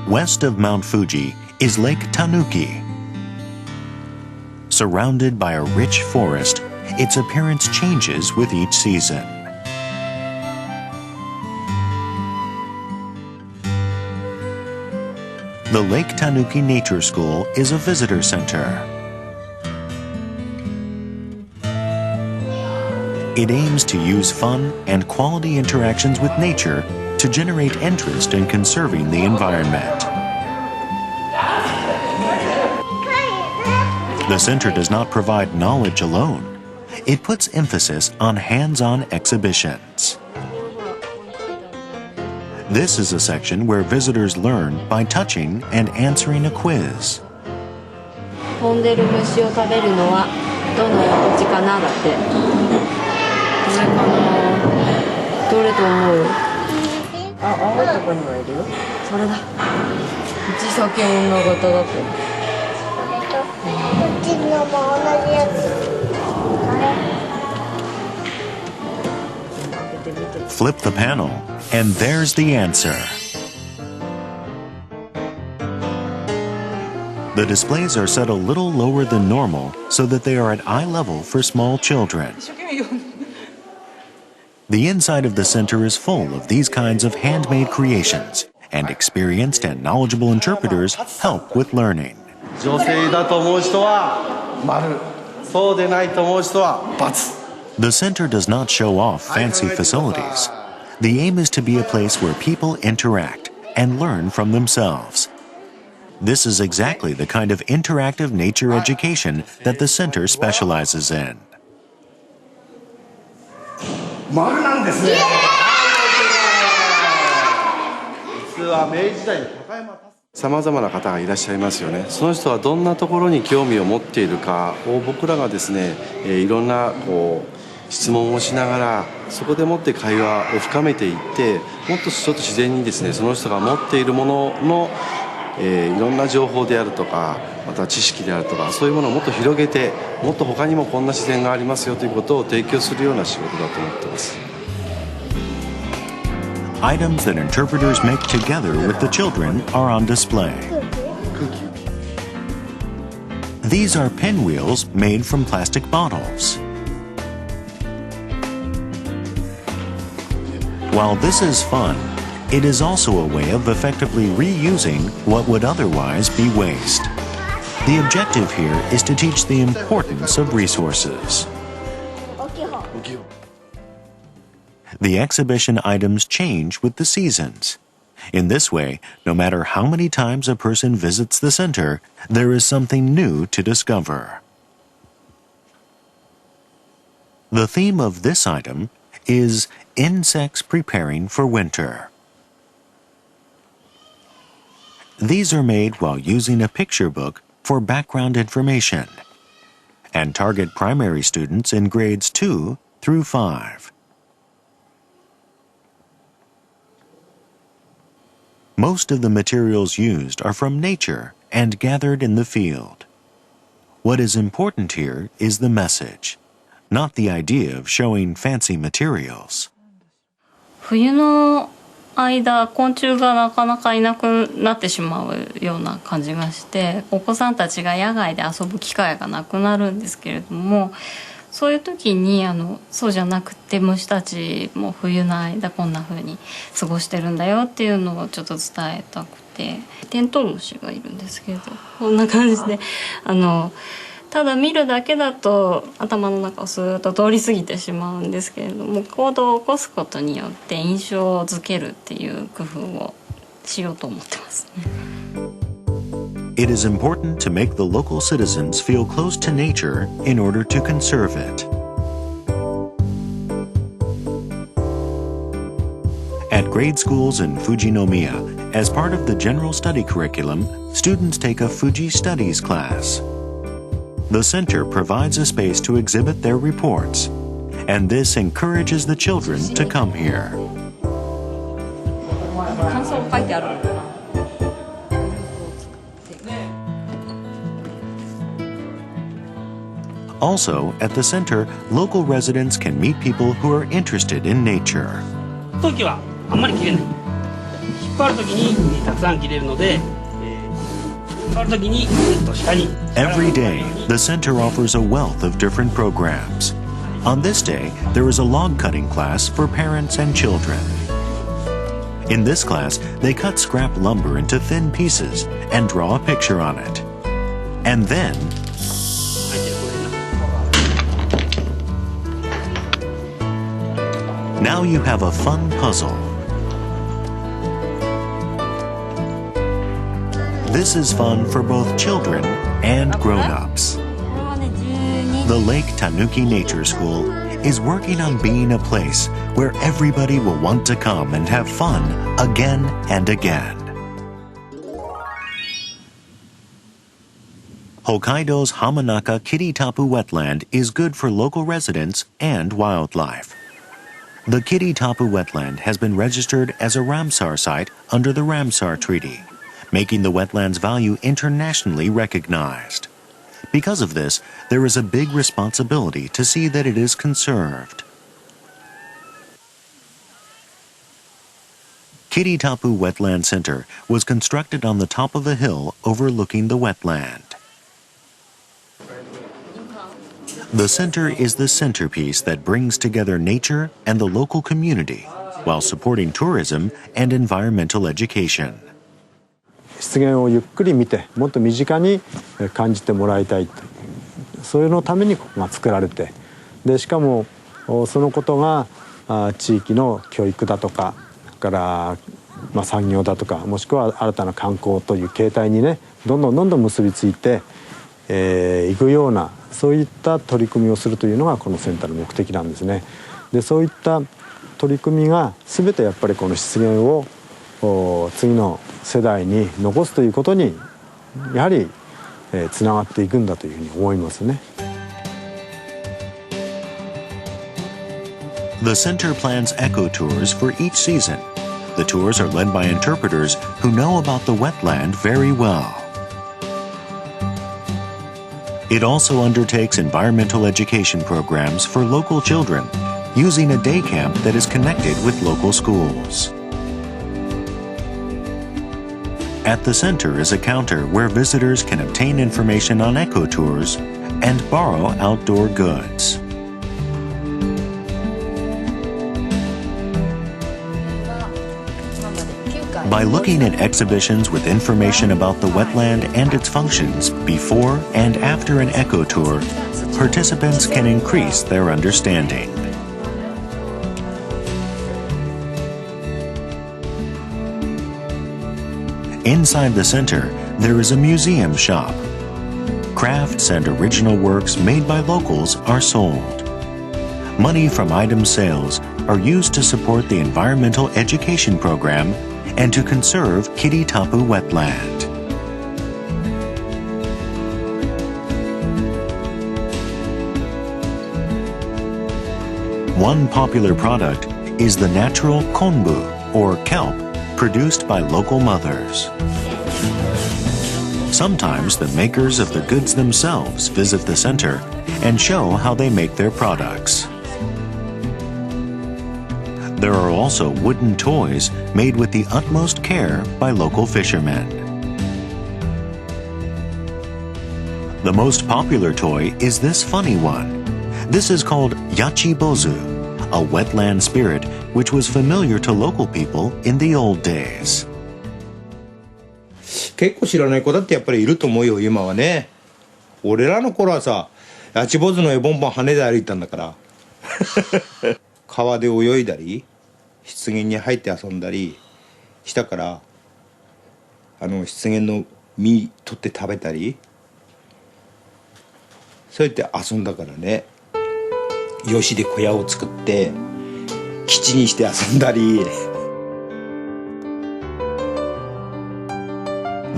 West of Mount Fuji is Lake Tanuki. Surrounded by a rich forest, its appearance changes with each season. The Lake Tanuki Nature School is a visitor center. It aims to use fun and quality interactions with nature to generate interest in conserving the environment. The center does not provide knowledge alone. It puts emphasis on hands-on exhibitions. This is a section where visitors learn by touching and answering a quiz. 飛んでる虫を食べるのはどの虫かなだって。どれかな？どれと思う？あ、青いとこにもいるよ。それだ。口先女型だと。こっちのも同じやつ。Flip the panel, and there's the answer. The displays are set a little lower than normal so that they are at eye level for small children. The inside of the center is full of these kinds of handmade creations, and experienced and knowledgeable interpreters help with learning. 女性だと思う人は丸、そうでないと思う人は×。 The center does not show off fancy facilities. The aim is to be a place where people interact and learn from themselves. This is exactly the kind of interactive nature education that the center specializes in. 丸なんですね。実は明治時代に高山さまざまな方がいらっしゃいますよね。その人はどんなところに興味を持っているかを僕らがですね、いろんな質問をしながらそこでもって会話を深めていってもっとちょっと自然にですねその人が持っているものの、いろんな情報であるとかまた知識であるとかそういうものをもっと広げてもっと他にもこんな自然がありますよということを提供するような仕事だと思っています。Items that interpreters make together with the children are on display. These are pinwheels made from plastic bottles. While this is fun, it is also a way of effectively reusing what would otherwise be waste. The objective here is to teach the importance of resources. The exhibition items change with the seasons. In this way, no matter how many times a person visits the center, there is something new to discover. The theme of this item is insects preparing for winter. These are made while using a picture book for background information and target primary students in grades 2 through 5. Most of the materials used are from nature and gathered in the field. What is important here is the message, not the idea of showing fancy materials. 冬の間、昆虫がなかなかいなくなってしまうような感じがして、お子さんたちが野外で遊ぶ機会がなくなるんですけれども、そういう時にそうじゃなくて虫たちも冬の間こんな風に過ごしてるんだよっていうのをちょっと伝えたくて、テントウムシがいるんですけど、こんな感じでただ見るだけだと頭の中をスーッと通り過ぎてしまうんですけれども、行動を起こすことによって印象づけるっていう工夫をしようと思ってますね。It is important to make the local citizens feel close to nature in order to conserve it. At grade schools in Fujinomiya, as part of the general study curriculum, students take a Fuji Studies class. The center provides a space to exhibit their reports, and this encourages the children to come here. Also, at the center, local residents can meet people who are interested in nature. 冬季はあんまり切れない。引っ張るときにたくさん切れるので、引っ張るときに下に。Every day, the center offers a wealth of different programs. On this day, there is a log cutting class for parents and children. In this class, they cut scrap lumber into thin pieces and draw a picture on it. And then, now you have a fun puzzle. This is fun for both children and grown-ups. The Lake Tanuki Nature School is working on being a place where everybody will want to come and have fun again and again. Hokkaido's Hamanaka Kiritapu wetland is good for local residents and wildlife. The Kiritapu wetland has been registered as a Ramsar site under the Ramsar Treaty, making the wetland's value internationally recognized. Because of this, there is a big responsibility to see that it is conserved. Kiritapu Wetland Center was constructed on the top of a hill overlooking the wetland. The center is the centerpiece that brings together nature and the local community while supporting tourism and environmental education. 湿原をゆっくり見てもっと身近に感じてもらいたいと、そういうのためにここが作られて、でしかもそのことが地域の教育だとか、から、産業だとか、もしくは新たな観光という形態にねどんどん結びついていくような、そういった取り組みをするというのがこのセンターの目的なんですね。でそういった取り組みが全てやっぱりこの湿原を次の世代に残すということにやはりつながっていくんだというふうに思いますね。The center plans eco tours for each season. The tours are led by interpreters who know about the wetland very well. It also undertakes environmental education programs for local children, using a day camp that is connected with local schools. At the center is a counter where visitors can obtain information on eco tours and borrow outdoor goods. By looking at exhibitions with information about the wetland and its functions before and after an eco tour, participants can increase their understanding. Inside the center, there is a museum shop. Crafts and original works made by locals are sold. Money from item sales are used to support the environmental education program and to conserve Kiritapu wetland. One popular product is the natural konbu, or kelp, produced by local mothers. Sometimes the makers of the goods themselves visit the center and show how they make their products. There are also wooden toys made with the utmost care by local fishermen. The most popular toy is this funny one. This is called yachibozu, a wetland spirit which was familiar to local people in the old days. 結構知らない子だってやっぱりいると思うよ今はね。俺らの頃はさ、ヤチボズの絵ボンボン羽で歩いたんだから川で泳いだり湿原に入って遊んだりしたから、湿原の実取って食べたりそうやって遊んだからね。ヨシで小屋を作って基地にして遊んだり。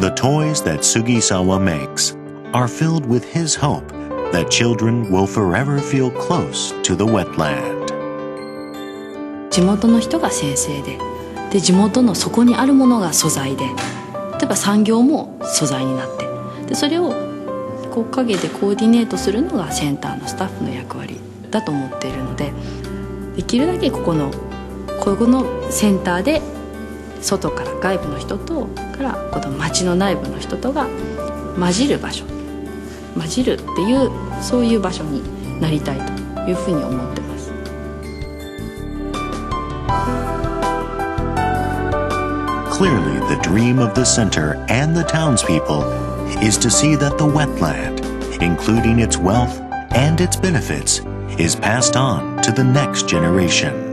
The toys that Sugisawa makes are filled with his hope that children will forever feel close to the wetland. 地元の人が先生で、地元のそこにあるものが素材で、例えば産業も素材になって、でそれをこう陰でコーディネートするのがセンターのスタッフの役割だと思っているので、できるだけここのセンターで外から外部の人とからこの町の内部の人とが混じる場所、混じるっていうそういう場所になりたいというふうに思ってます。Clearly, the dream of the center and the townspeople is to see that the wetland, including its wealth and its benefits, is passed on to the next generation.